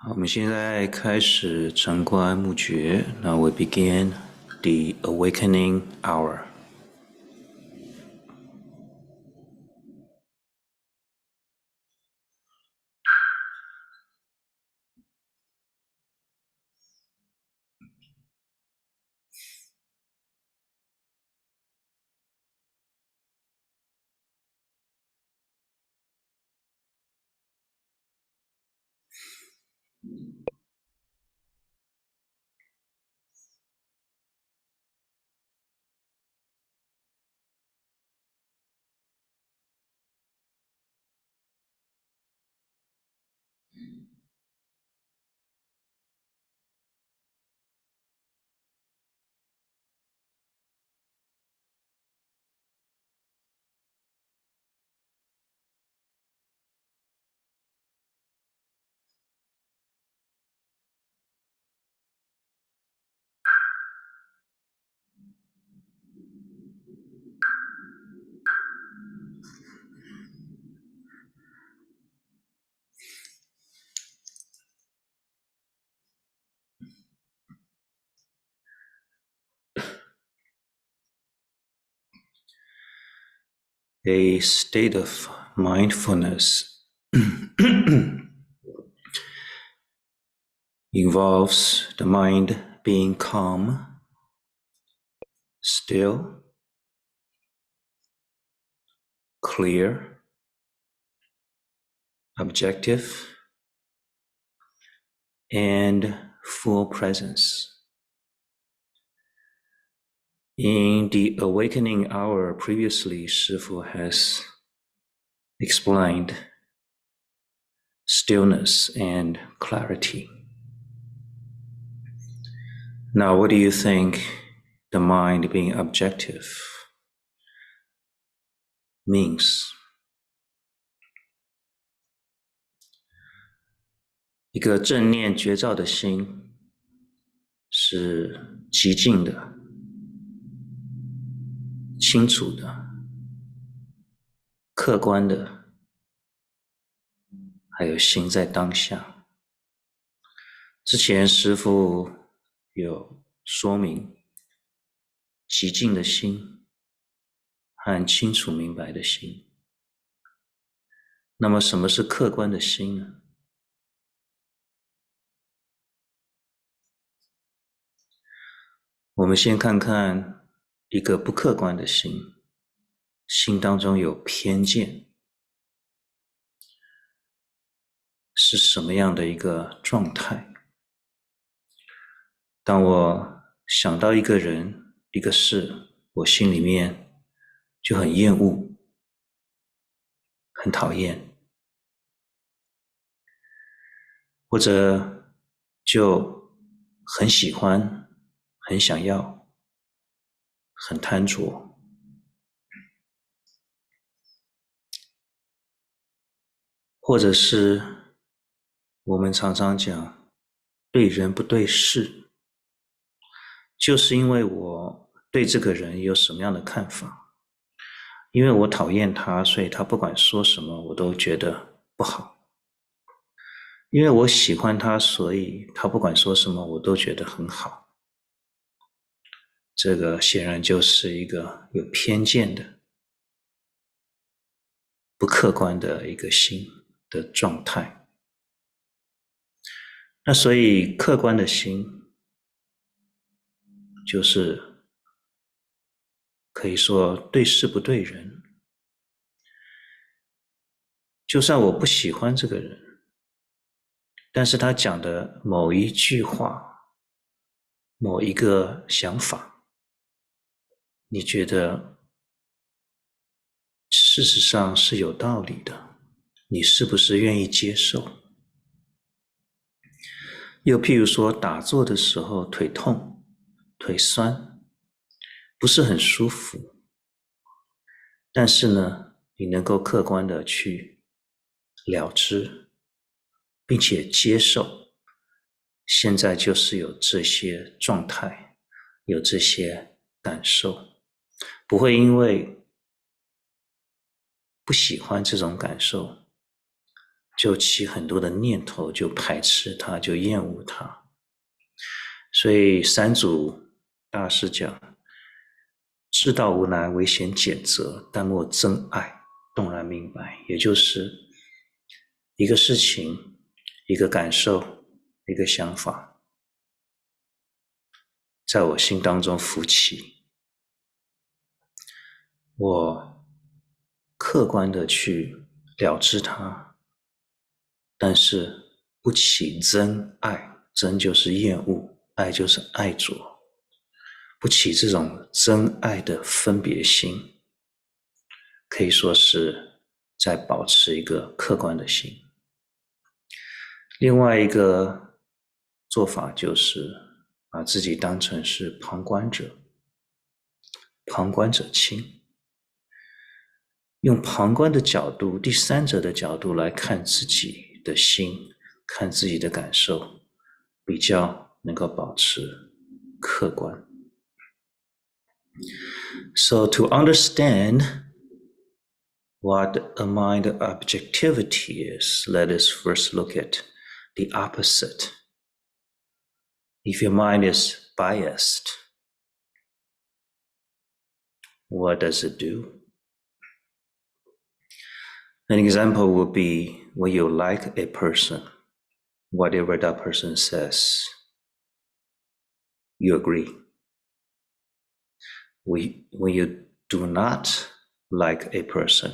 好，我们现在开始晨观暮觉。Now we begin the awakening hour. A state of mindfulness involves the mind being calm, still, clear, objective, and full presence. In the awakening hour previously, Shifu has explained stillness and clarity. Now, what do you think the mind being objective means? 一个正念觉照的心是极静的、清楚的、客观的，还有心在当下。之前师父有说明极静的心和清楚明白的心。那么什么是客观的心呢？我们先看看一个不客观的心，心当中有偏见，是什么样的一个状态？当我想到一个人、一个事，我心里面就很厌恶、很讨厌，或者就很喜欢、很想要、很贪着。或者是我们常常讲对人不对事，就是因为我对这个人有什么样的看法，因为我讨厌他，所以他不管说什么我都觉得不好，因为我喜欢他，所以他不管说什么我都觉得很好。这个显然就是一个有偏见的、不客观的一个心的状态。那所以客观的心就是可以说对事不对人，就算我不喜欢这个人，但是他讲的某一句话、某一个想法，你觉得事实上是有道理的，你是不是愿意接受？又譬如说打坐的时候腿痛、腿酸，不是很舒服，但是呢，你能够客观的去了知，并且接受，现在就是有这些状态，有这些感受，不会因为不喜欢这种感受就起很多的念头，就排斥它，就厌恶它。所以三祖大师讲，知道无难，唯嫌简择，但莫真爱，动然明白。也就是一个事情，一个感受，一个想法，在我心当中浮起，我客观的去了知它，但是不起真爱，真就是厌恶，爱就是爱着，不起这种真爱的分别心，可以说是在保持一个客观的心。另外一个做法就是把自己当成是旁观者，旁观者清，用旁观的角度，第三者的角度来看自己的心，看自己的感受，比较能够保持客观。So to understand what a mind objectivity is, let us first look at the opposite. If your mind is biased, what does it do? An example would be when you like a person, whatever that person says, you agree. When you do not like a person,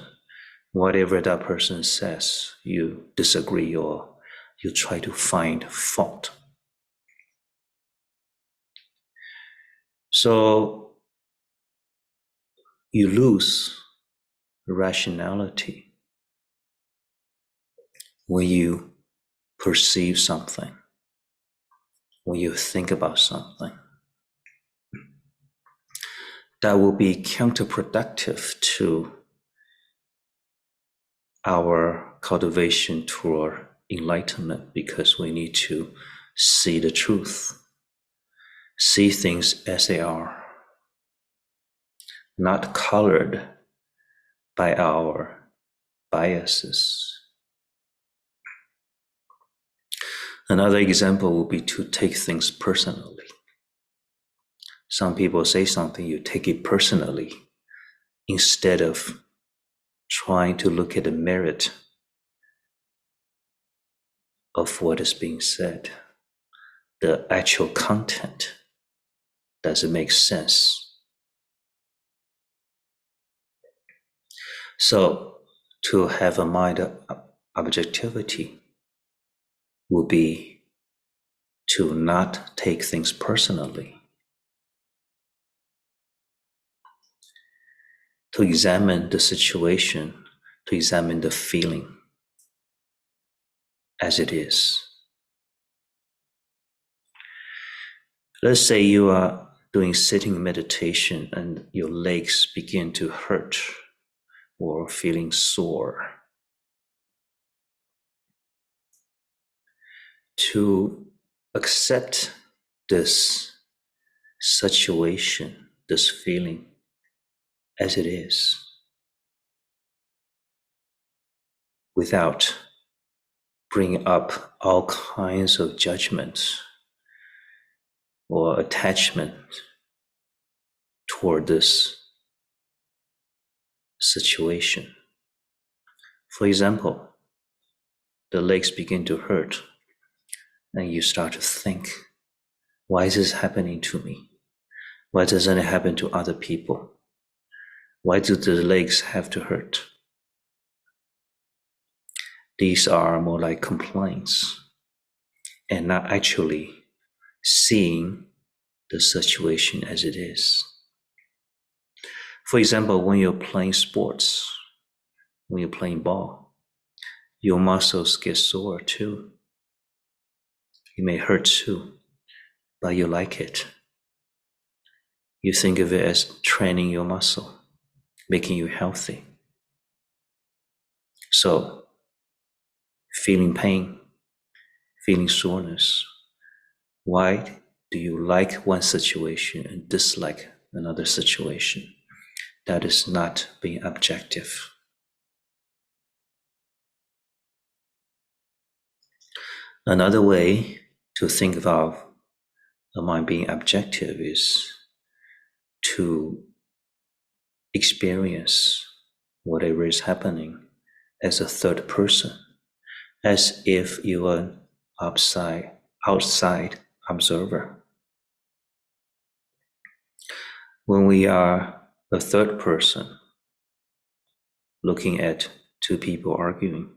whatever that person says, you disagree or you try to find fault. So you lose rationality when you perceive something, when you think about something. That will be counterproductive to our cultivation toward enlightenment, because we need to see the truth, see things as they are, not colored by our biases. Another example would be to take things personally. Some people say something, you take it personally, instead of trying to look at the merit of what is being said, the actual content. Does it make sense? So to have a mind of objectivity would be to not take things personally, to examine the situation, to examine the feeling as it is. Let's say you are doing sitting meditation and your legs begin to hurt or feeling sore. To accept this situation, this feeling as it is, without bringing up all kinds of judgments or attachment toward this situation. For example, the legs begin to hurt and you start to think, why is this happening to me? Why doesn't it happen to other people? Why do the legs have to hurt? These are more like complaints and not actually seeing the situation as it is. For example, when you're playing sports, when you're playing ball, your muscles get sore too. It may hurt too, but you like it. You think of it as training your muscle, making you healthy. So, feeling pain, feeling soreness, why do you like one situation and dislike another situation? That is not being objective. Another way to think about the mind being objective is to experience whatever is happening as a third person, as if you were an outside observer. When we are a third person looking at two people arguing,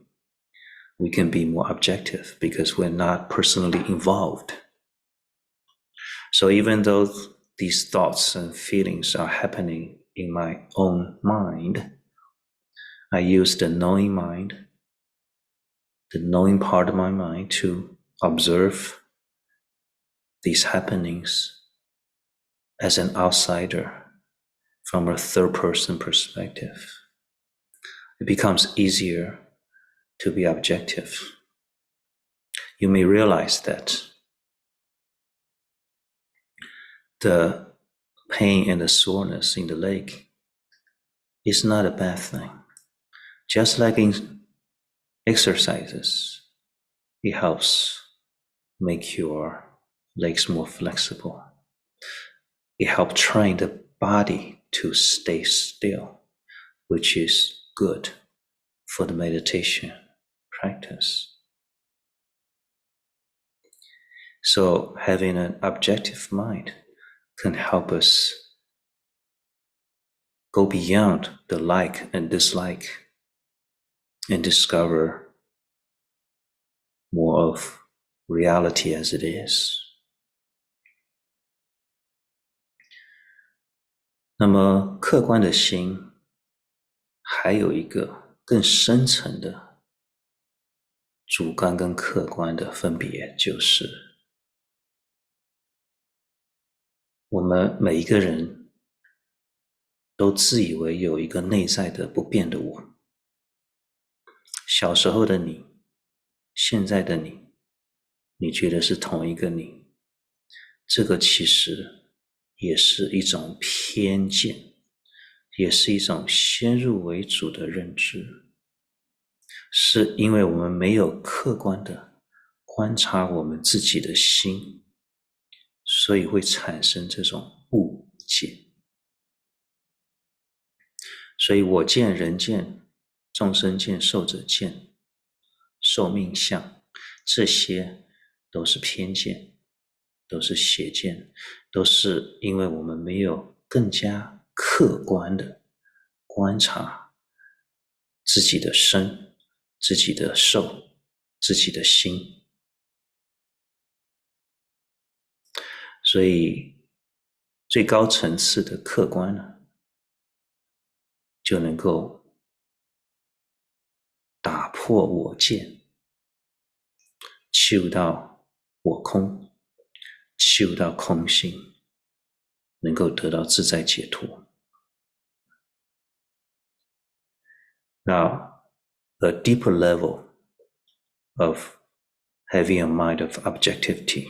we can be more objective because we're not personally involved. So even though these thoughts and feelings are happening in my own mind, I use the knowing mind, the knowing part of my mind, to observe these happenings as an outsider from a third person perspective. It becomes easier to be objective. You may realize that the pain and the soreness in the leg is not a bad thing. Just like in exercises, it helps make your legs more flexible. It helps train the body to stay still, which is good for the meditation practice. So having an objective mind can help us go beyond the like and dislike and discover more of reality as it is. 那么客观的心还有一个更深层的主观跟客观的分别，就是我们每一个人都自以为有一个内在的不变的我。小时候的你，现在的你，你觉得是同一个你，这个其实也是一种偏见，也是一种先入为主的认知，是因为我们没有客观的观察我们自己的心，所以会产生这种误解。所以我见、人见、众生见、寿者见、寿命相，这些都是偏见，都是邪见，都是因为我们没有更加客观的观察自己的身、自己的寿、自己的心。所以最高层次的客观呢，就能够打破我见，修到我空，修到空性，能够得到自在解脱。Now, a deeper level of having a mind of objectivity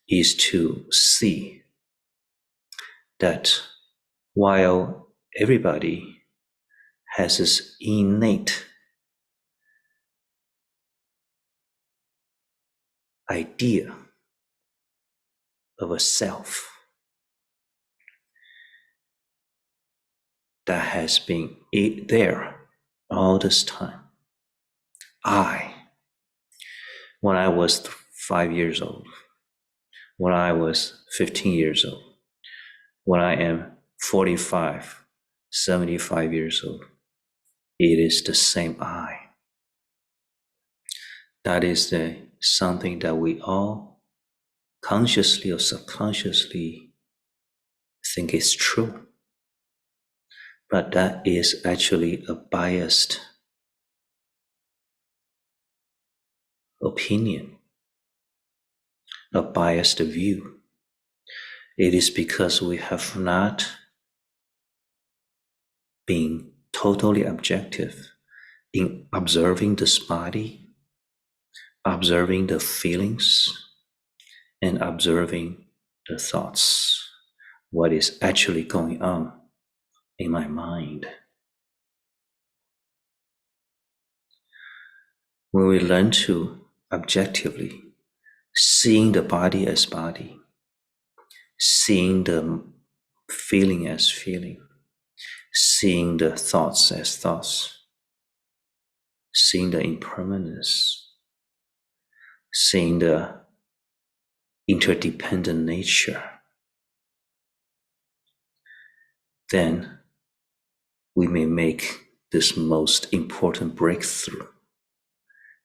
is to see that while everybody has this innate idea of a self that has been there all this time. When I was 5 years old, when I was 15 years old, when I am 45, 75 years old, it is the same I. That is something that we all consciously or subconsciously think is true. But that is actually a biased opinion, a biased view. It is because we have not been totally objective in observing this body, observing the feelings, and observing the thoughts, what is actually going on in my mind. When we learn to objectively, seeing the body as body, seeing the feeling as feeling, seeing the thoughts as thoughts, seeing the impermanence, seeing the interdependent nature, then we may make this most important breakthrough,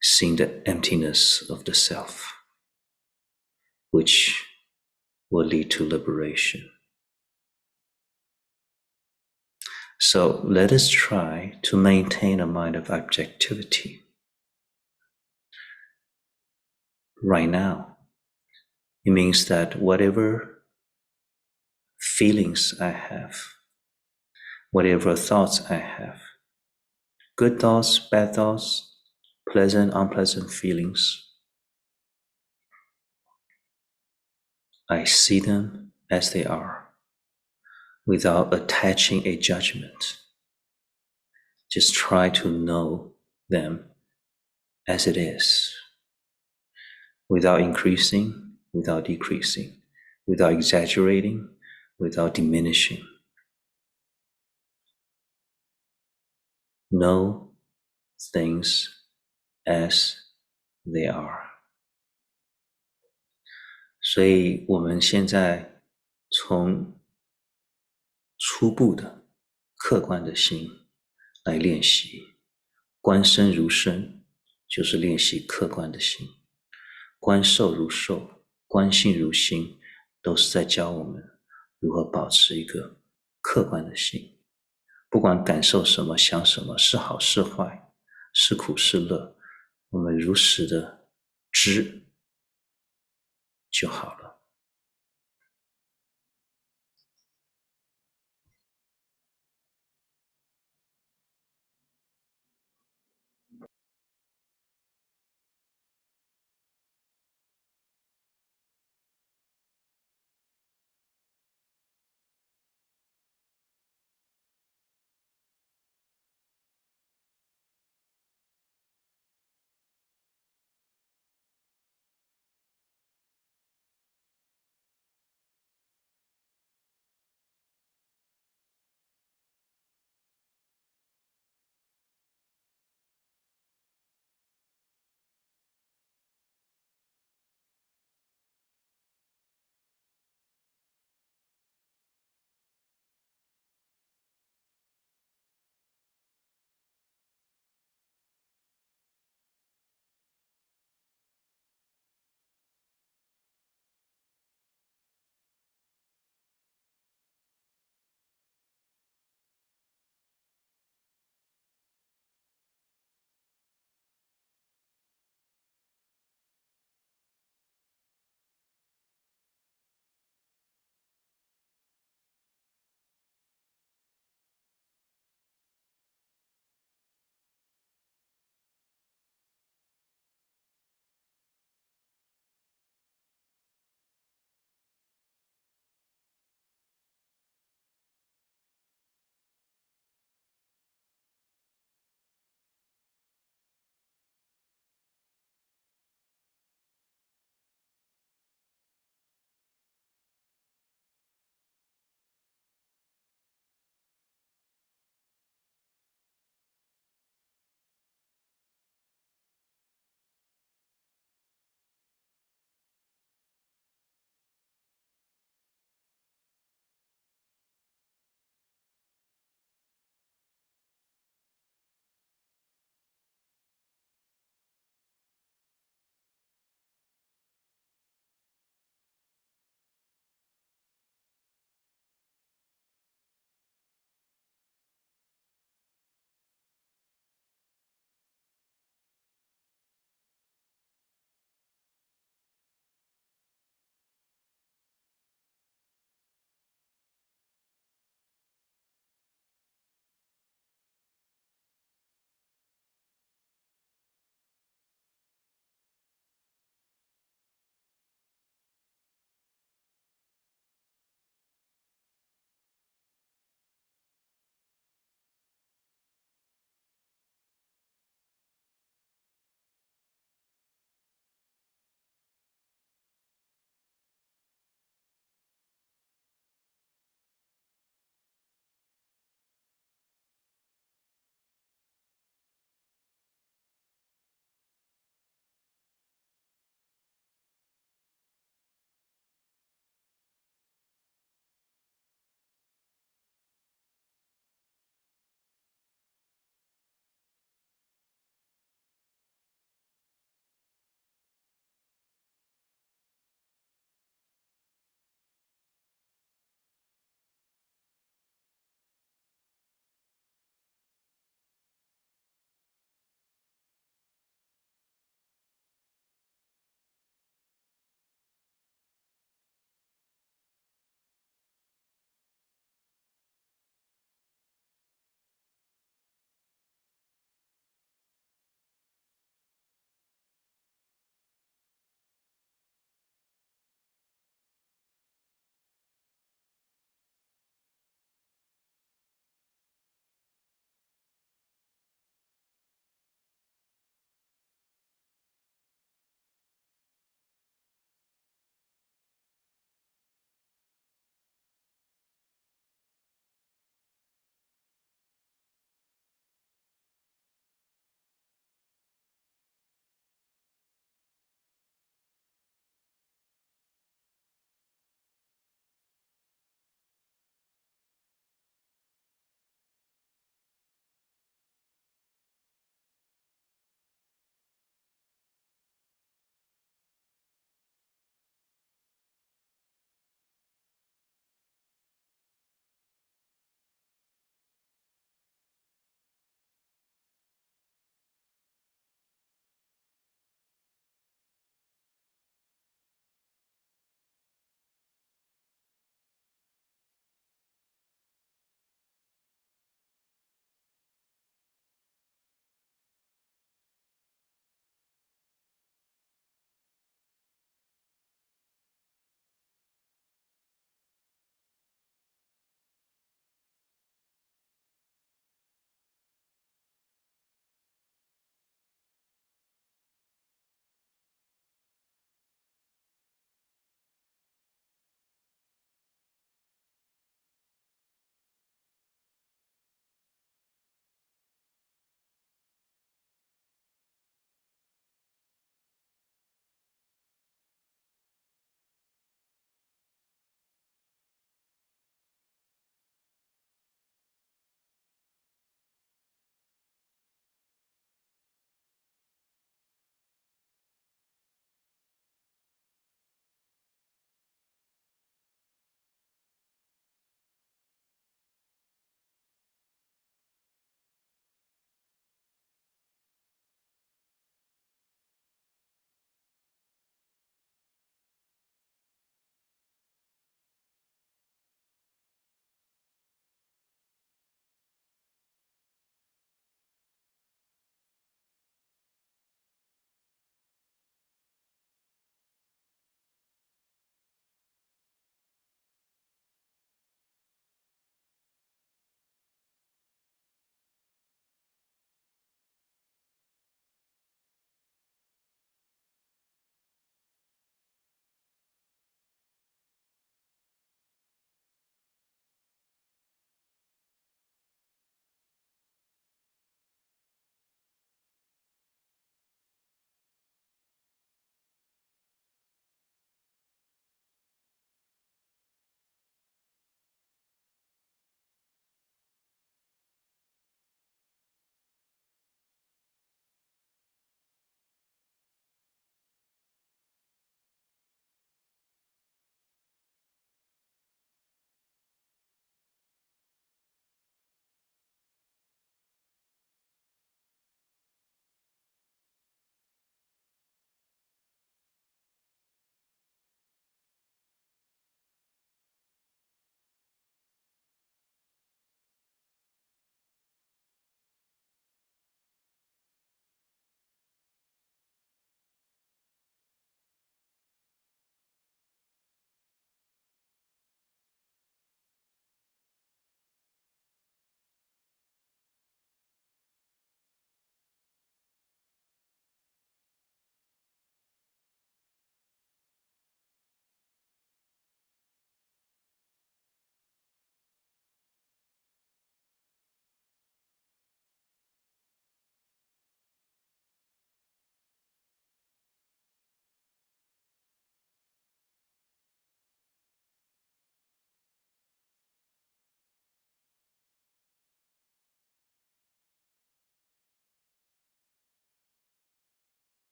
seeing the emptiness of the self, which will lead to liberation. So let us try to maintain a mind of objectivity. Right now, it means that whatever feelings I have, whatever thoughts I have, good thoughts, bad thoughts, pleasant, unpleasant feelings, I see them as they are, without attaching a judgment. Just try to know them as it is, without increasing, without decreasing, without exaggerating, without diminishing. Know things as they are. 所以我们现在从初步的客观的心来练习，观身如身就是练习客观的心，观受如受，观心如心，都是在教我们如何保持一个客观的心，不管感受什么，想什么，是好是坏，是苦是乐，我们如实的知就好了。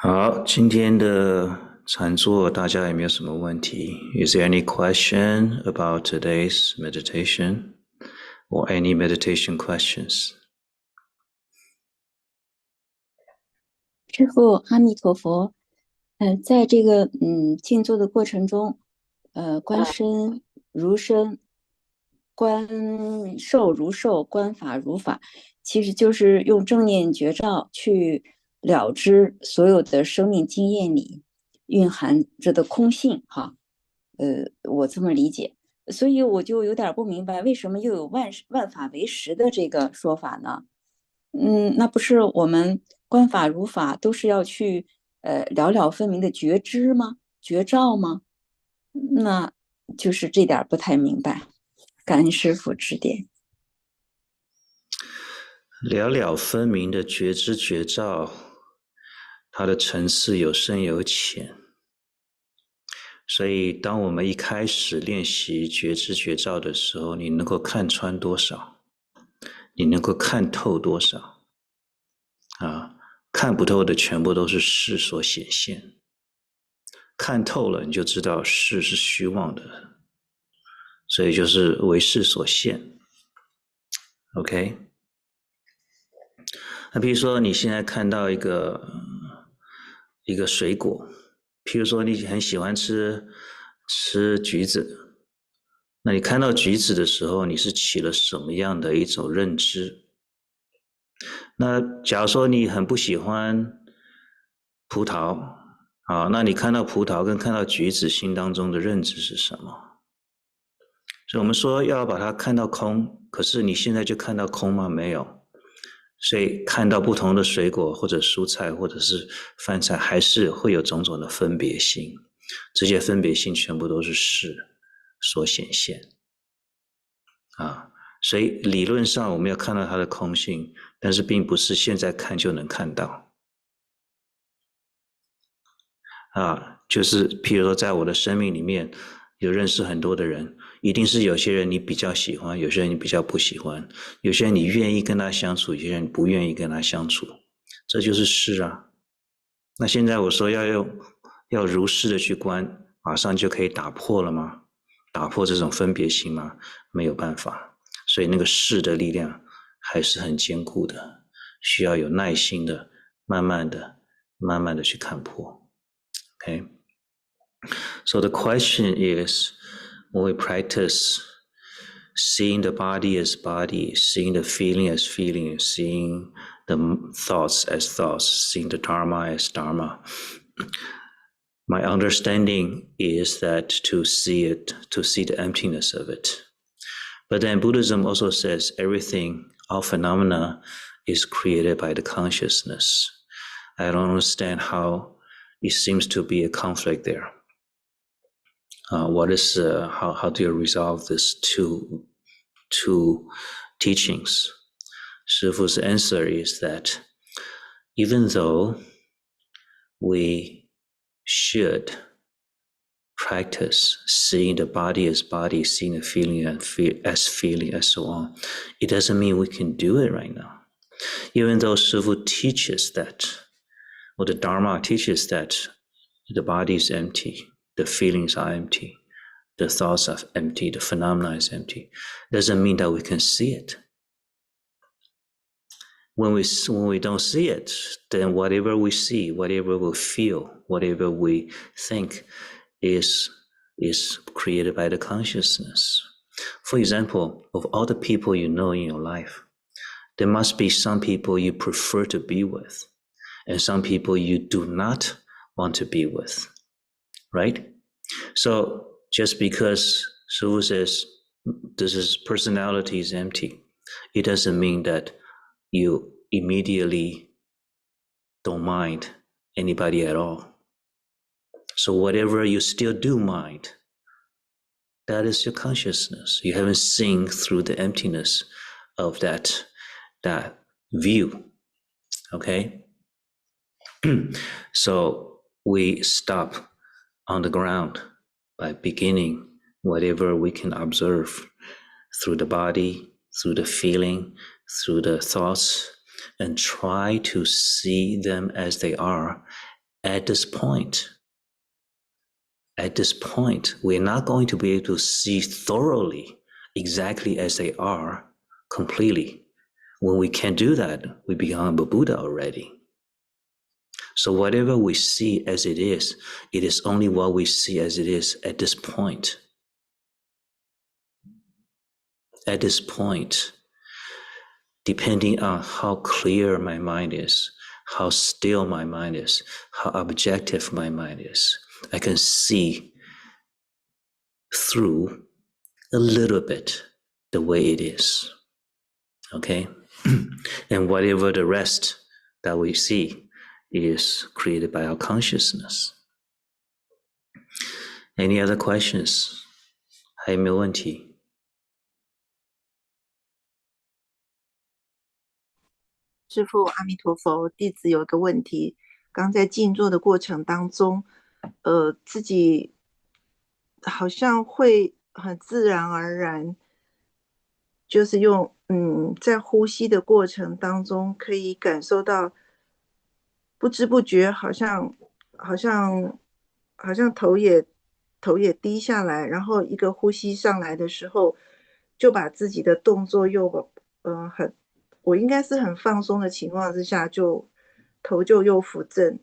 好，今天的禅坐大家有没有什么问题 ？Is there any question about today's meditation or any meditation questions? 师父，阿弥陀佛。在这个静坐的过程中，观身如身，观受如受，观法如法，其实就是用正念觉照去了知所有的生命经验里蕴含着的空性哈。我这么理解，所以我就有点不明白，为什么又有万法为实的这个说法呢？那不是我们观法如法都是要去了了分明的觉知吗？觉照吗？那就是这点不太明白，感恩师父指点。了了分明的觉知觉照，它的层次有深有浅，所以当我们一开始练习觉知觉照的时候，你能够看穿多少，你能够看透多少啊？看不透的全部都是事所显现，看透了你就知道事是虚妄的，所以就是为事所现。OK， 那比如说你现在看到一个水果，譬如说你很喜欢吃橘子，那你看到橘子的时候，你是起了什么样的一种认知？那假如说你很不喜欢葡萄，好，那你看到葡萄跟看到橘子心当中的认知是什么？所以我们说要把它看到空，可是你现在就看到空吗？没有。所以看到不同的水果或者蔬菜或者是饭菜，还是会有种种的分别性，这些分别性全部都是事所显现啊。所以理论上我们要看到它的空性，但是并不是现在看就能看到啊。就是譬如说在我的生命里面有认识很多的人，一定是有些人你比较喜欢，有些人你比较不喜欢，有些人你愿意跟他相处，有些人不愿意跟他相处，这就是事啊。那现在我说要如实的去观，马上就可以打破了吗？打破这种分别心吗？没有办法。所以那个事的力量还是很坚固的，需要有耐心的慢慢的去看破。 OK， So the question is, when we practice seeing the body as body, seeing the feeling as feeling, seeing the thoughts as thoughts, seeing the Dharma as Dharma, my understanding is that to see it, to see the emptiness of it. But then Buddhism also says everything, all phenomena is created by the consciousness. I don't understand how it seems to be a conflict there. How do you resolve these two teachings? Shifu's answer is that even though we should practice seeing the body as body, seeing the feeling as feeling, and so on, it doesn't mean we can do it right now. Even though Shifu teaches that, or the Dharma teaches that the body is empty, the feelings are empty, the thoughts are empty, the phenomena is empty, doesn't mean that we can see it. When we don't see it, then whatever we see, whatever we feel, whatever we think is created by the consciousness. For example, of all the people you know in your life, there must be some people you prefer to be with, and some people you do not want to be with, right? So just because Shifu says this personality is empty, it doesn't mean that you immediately don't mind anybody at all. So whatever you still do mind, that is your consciousness. You haven't seen through the emptiness of that view, okay? So we stop on the ground by beginning whatever we can observe through the body, through the feeling, through the thoughts, and try to see them as they are at this point. At this point, we're not going to be able to see thoroughly exactly as they are completely. When we can do that, we become a Buddha already. So whatever we see as it is only what we see as it is at this point. At this point, depending on how clear my mind is, how still my mind is, how objective my mind is, I can see through a little bit the way it is, okay? And whatever the rest that we see is created by our consciousness. Any other questions? 还有没有问题？师父，阿弥陀佛，弟子有一个问题，刚在静坐的过程当中，自己好像会很自然而然，就是用在呼吸的过程当中，可以感受到不知不觉，好像头也低下来，然后一个呼吸上来的时候，就把自己的动作又我应该是很放松的情况之下，头就又扶正，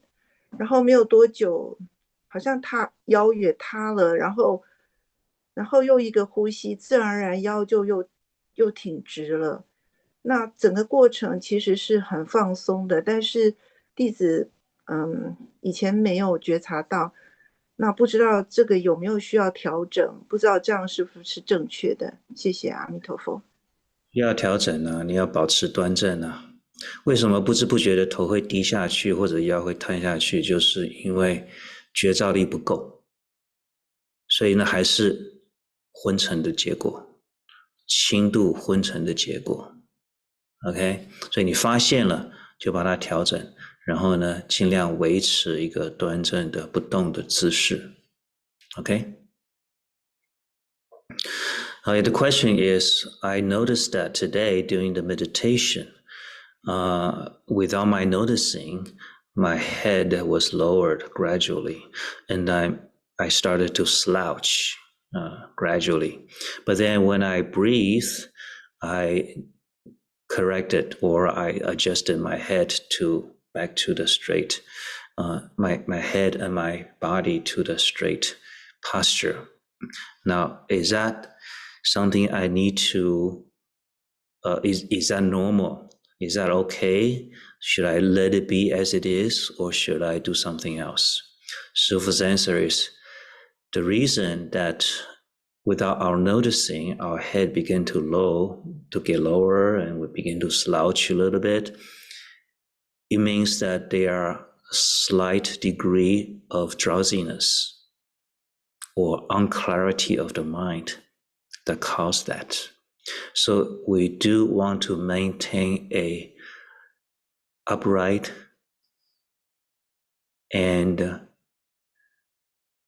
然后没有多久，好像腰也塌了，然后又一个呼吸，自然而然腰就又挺直了。那整个过程其实是很放松的，但是弟子以前没有觉察到，那不知道这个有没有需要调整，不知道这样是不是正确的。谢谢阿弥陀佛。要调整啊，你要保持端正啊。为什么不知不觉的头会低下去或者腰会瘫下去，就是因为觉照力不够，所以呢还是昏沉的结果，轻度昏沉的结果。 OK， 所以你发现了就把它调整，然后呢尽量维持一个端正的不动的姿势。 OK， the question is, I noticed that today during the meditation, without my noticing, my head was lowered gradually, and I started to slouch gradually. But then when I breathe, I corrected or I adjusted my head back to the straight, my head and my body to the straight posture. Now, is that something I need to, is that normal? Is that okay? Should I let it be as it is, or should I do something else? Shifu's answer is, the reason that without our noticing, our head began to get lower and we begin to slouch a little bit, it means that there are slight degree of drowsiness or unclarity of the mind that cause that. So we do want to maintain a upright and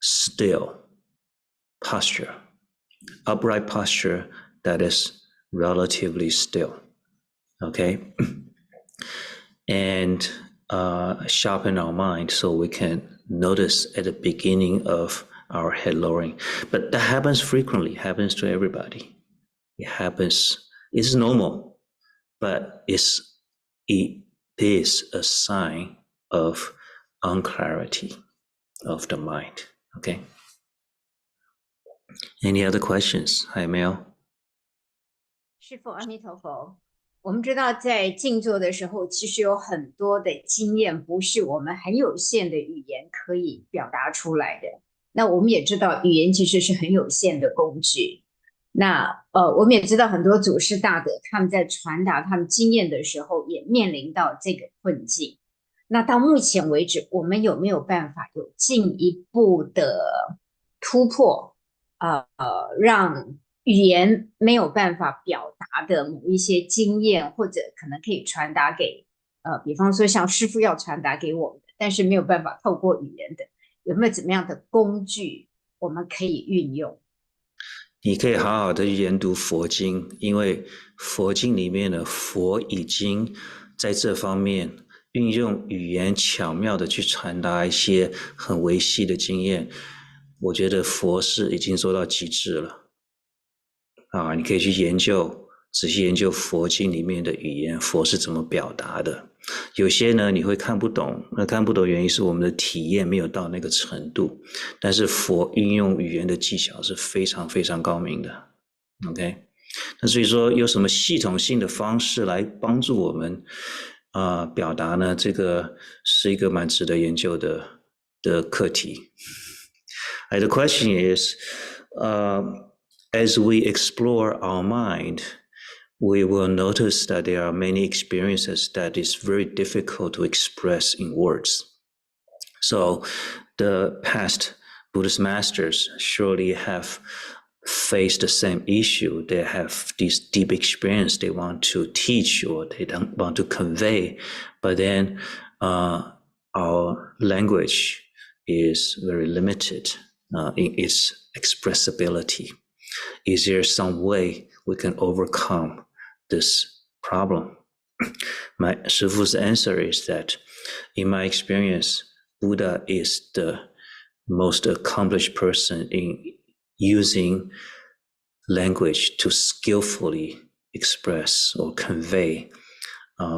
still posture, upright posture that is relatively still, okay? And sharpen our mind so we can notice at the beginning of our head lowering. But that happens frequently, happens to everybody. It happens, it's normal, but it is a sign of unclarity of the mind, okay? Any other questions? 还有没有？师父，阿弥陀佛。我们知道在静坐的时候，其实有很多的经验不是我们很有限的语言可以表达出来的。那我们也知道语言其实是很有限的工具。那我们也知道很多祖师大德他们在传达他们经验的时候也面临到这个困境。那到目前为止，我们有没有办法有进一步的突破？让语言没有办法表达的某一些经验，或者可能可以传达给比方说像师父要传达给我们的，但是没有办法透过语言的，有没有怎么样的工具我们可以运用？你可以好好的研读佛经，因为佛经里面的佛已经在这方面运用语言巧妙的去传达一些很微细的经验。我觉得佛是已经做到极致了啊！你可以去研究，仔细研究佛经里面的语言，佛是怎么表达的。有些呢你会看不懂，那看不懂原因是我们的体验没有到那个程度。但是佛运用语言的技巧是非常非常高明的 ，OK？ 那所以说有什么系统性的方式来帮助我们表达呢？这个是一个蛮值得研究的课题。The question is, as we explore our mind, we will notice that there are many experiences that is very difficult to express in words. So the past Buddhist masters surely have faced the same issue. They have this deep experience they want to teach or they don't want to convey, but then our language is very limited in its expressibility. Is there some way we can overcome this problem? My Shifu's answer is that, in my experience, Buddha is the most accomplished person in using language to skillfully express or convey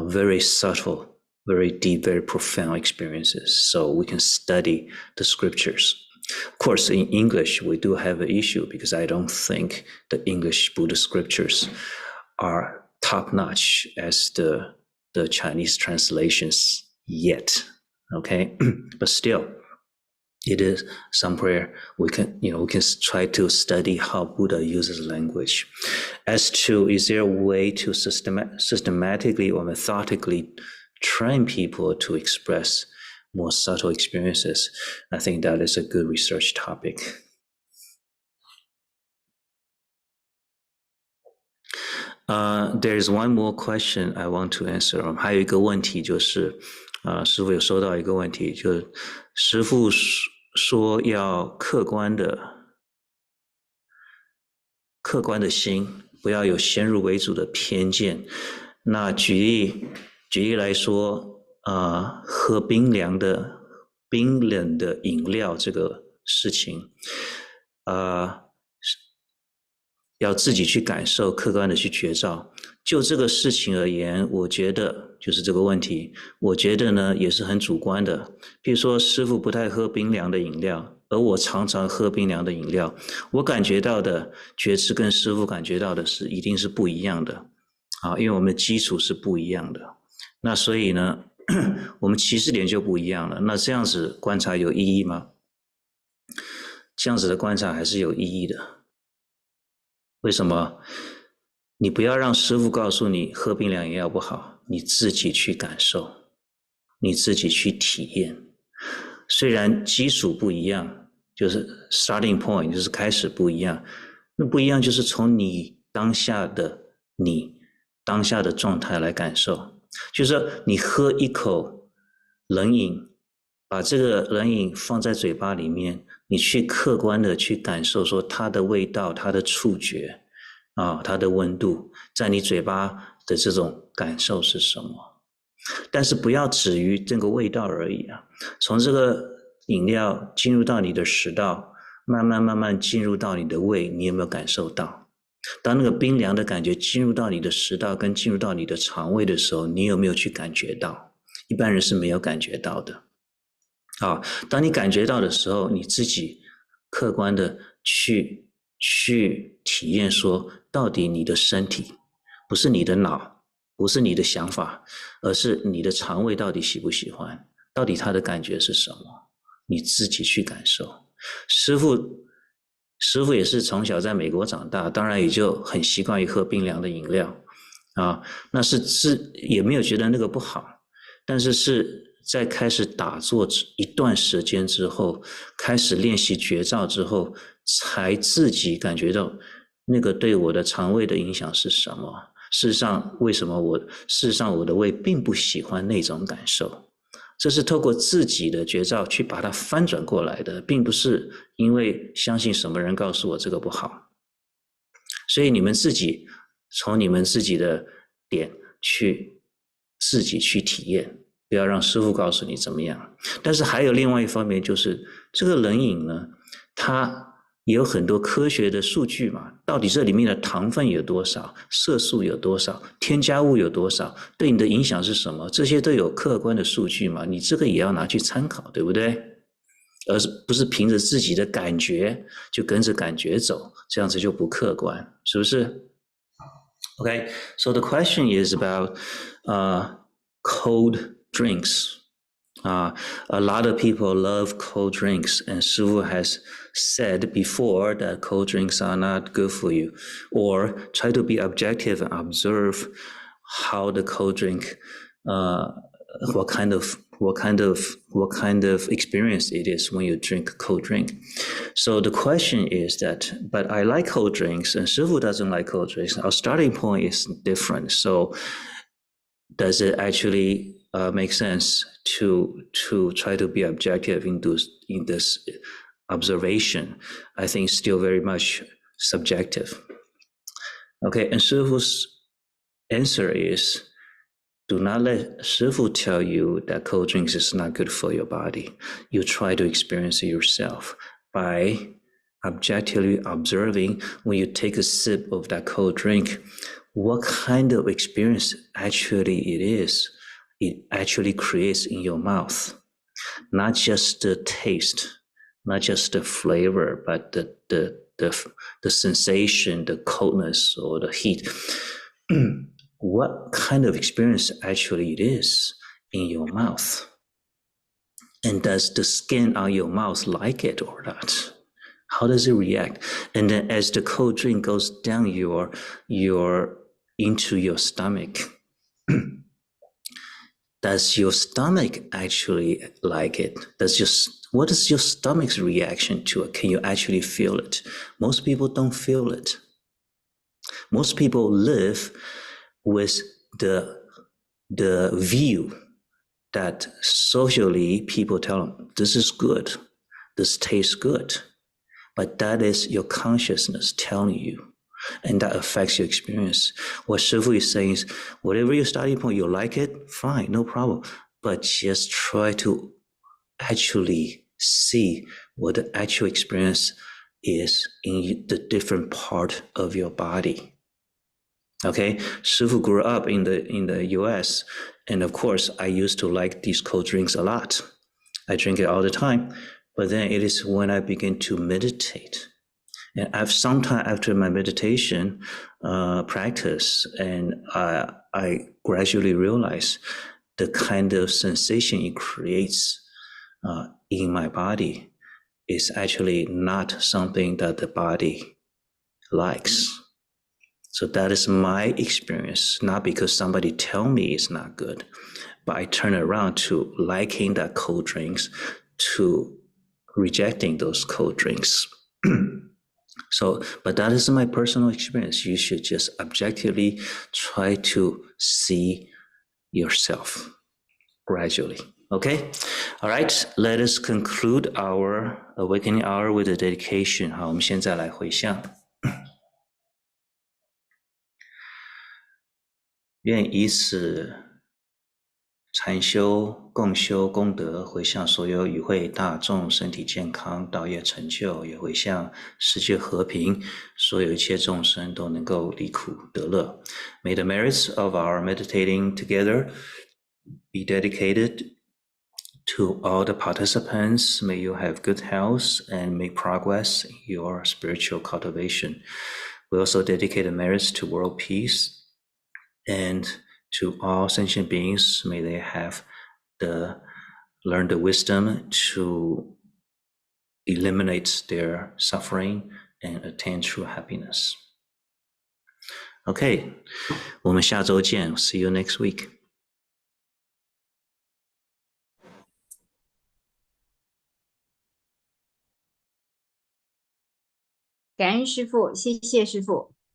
very subtle, very deep, very profound experiences. So we can study the scriptures. Of course, in English, we do have an issue because I don't think the English Buddhist scriptures are top-notch as the Chinese translations yet, okay? But still, it is somewhere we can try to study how Buddha uses language. As to, is there a way to systematically or methodically train people to express more subtle experiences? I think that is a good research topic. There is one more question I want to answer. 还有一个问题就是师父有收到一个问题，就是师父说要客观的心，不要有先入为主的偏见。那举例来说，喝冰冷的饮料这个事情，要自己去感受，客观的去觉照。就这个事情而言，我觉得就是这个问题，我觉得呢也是很主观的。比如说师父不太喝冰凉的饮料，而我常常喝冰凉的饮料，我感觉到的觉知跟师父感觉到的一定是不一样的啊，因为我们的基础是不一样的。那所以呢，我们起始点就不一样了。那这样子观察有意义吗？这样子的观察还是有意义的。为什么？你不要让师父告诉你喝冰凉饮料不好，你自己去感受。你自己去体验。虽然基础不一样，就是 starting point 就是开始不一样，那不一样就是从你当下的状态来感受。就是说你喝一口冷饮，把这个冷饮放在嘴巴里面，你去客观的去感受说它的味道，它的触觉它的温度，在你嘴巴的这种感受是什么。但是不要止于这个味道而已啊，从这个饮料进入到你的食道，慢慢进入到你的胃，你有没有感受到？当那个冰凉的感觉进入到你的食道跟进入到你的肠胃的时候，你有没有去感觉到？一般人是没有感觉到的。当你感觉到的时候，你自己客观的去体验说，到底你的身体，不是你的脑，不是你的想法，而是你的肠胃到底喜不喜欢，到底它的感觉是什么，你自己去感受。师父也是从小在美国长大，当然也就很习惯于喝冰凉的饮料那是也没有觉得那个不好，但是在开始打坐一段时间之后，开始练习觉照之后，才自己感觉到那个对我的肠胃的影响是什么。事实上我的胃并不喜欢那种感受，这是透过自己的觉照去把它翻转过来的，并不是因为相信什么人告诉我这个不好。所以你们自己从你们自己的点去自己去体验，不要让师父告诉你怎么样。但是还有另外一方面，就是这个冷饮呢，它也有很多科学的数据嘛，到底这里面的糖分有多少，色素有多少，添加物有多少，对你的影响是什么，这些都有客观的数据嘛，你这个也要拿去参考，对不对？而不是凭着自己的感觉就跟着感觉走，这样子就不客观，是不是？ Okay, so the question is about cold drinks. A lot of people love cold drinks, and Shifu has said before that cold drinks are not good for you. Or try to be objective and observe how the cold drink, what kind of experience it is when you drink a cold drink. So the question is that, but I like cold drinks, and Shifu doesn't like cold drinks. Our starting point is different. So does it actually make sense to try to be objective in this observation? I think still very much subjective. Okay, and Shifu's answer is, do not let Shifu tell you that cold drinks is not good for your body. You try to experience it yourself by objectively observing when you take a sip of that cold drink, what kind of experience actually it actually creates in your mouth. Not just the taste, not just the flavor, but the sensation, the coldness or the heat. What kind of experience actually it is in your mouth? And does the skin on your mouth like it or not? How does it react? And then as the cold drink goes down into your stomach, does your stomach actually like it? What is your stomach's reaction to it? Can you actually feel it? Most people don't feel it. Most people live with the view that socially people tell them, this is good, this tastes good. But that is your consciousness telling you, and that affects your experience. What Shifu is saying is, whatever your starting point, you like it, fine, no problem. But just try to actually see what the actual experience is in the different part of your body. Okay, Shifu grew up in the US, and of course, I used to like these cold drinks a lot. I drink it all the time. But then it is when I begin to meditate. And sometime after my meditation practice, and I gradually realize the kind of sensation it creates in my body is actually not something that the body likes. So that is my experience, not because somebody tell me it's not good, but I turn around to liking that cold drinks, to rejecting those cold drinks. So, but that is my personal experience. You should just objectively try to see yourself gradually. Okay? All right, let us conclude our awakening hour with a dedication. 好，我们现在来回向。愿以此禅修、共修、功德，回向所有与会大众身体健康、道业成就，也回向世界和平，所有一切众生都能够离苦得乐。May the merits of our meditating together be dedicated to all the participants. May you have good health and make progress in your spiritual cultivation. We also dedicate the merits to world peace. And to all sentient beings, may they have learn the wisdom to eliminate their suffering and attain true happiness. Okay, 我们下周见. See you next week. 感恩师父，谢谢师父。